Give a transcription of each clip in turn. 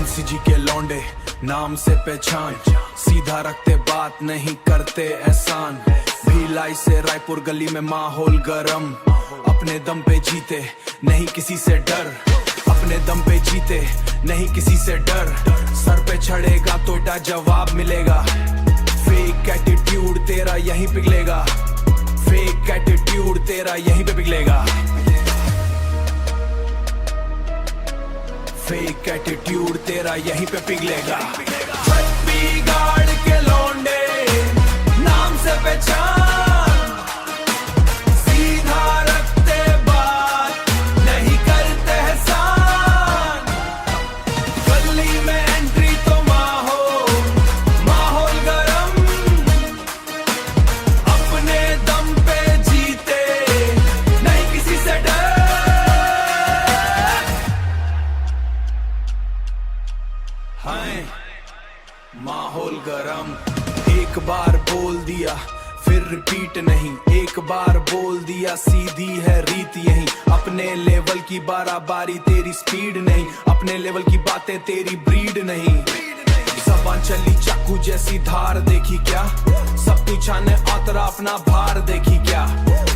एनसीजी के लौंडे नाम से पहचान, सीधा रखते बात नहीं करते एहसान। भिलाई से रायपुर गली में माहौल गरम, अपने दम पे जीते नहीं किसी से डर, अपने दम पे जीते नहीं किसी से डर। सर पे चढ़ेगा तो डा जवाब मिलेगा, फेक एटीट्यूड तेरा यहीं पिघलेगा, फेक एटीट्यूड तेरा यहीं पे पिघलेगा, फेक एटीट्यूड तेरा यहीं पे पिघलेगा। छत्तीसगढ़ के लौंडे नाम से पहचान, सीधा रखते बात नहीं करते एहसान। गली में एंट्री तो माहौल गरम, अपने दम पे जीते नहीं किसी से डर। हाय माहौल गरम, एक बार बोल दिया फिर रिपीट नहीं, एक बार बोल दिया सीधी है रीत यही। अपने लेवल की बारी तेरी स्पीड नहीं, अपने लेवल की बातें तेरी ब्रीड नहीं। ज़बान चली चाकू जैसी धार देखी क्या, सब कुछ आने आतरा अपना भार देखी क्या।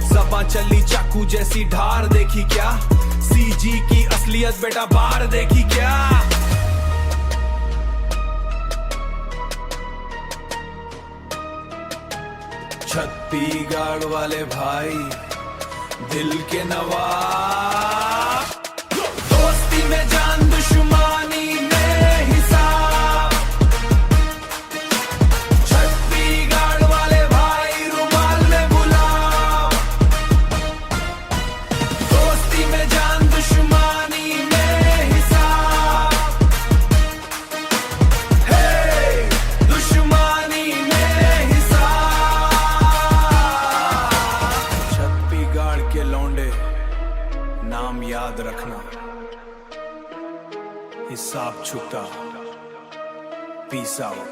ज़बान चली चाकू जैसी धार देखी क्या, सीजी की असलियत बेटा बार देखी क्या। छत्तीसगढ़ वाले भाई दिल के नवाब, दोस्ती में जान दुश्मनी में हिसाब। छत्तीसगढ़ वाले भाई रुमाल में गुलाब, दोस्ती में जान दुश्मनी में हिसाब। हे दुश्मनी में हिसाब। छत्तीसगढ़ के लौंडे नाम याद रखना, हिसाब छुटा, पीस आउट।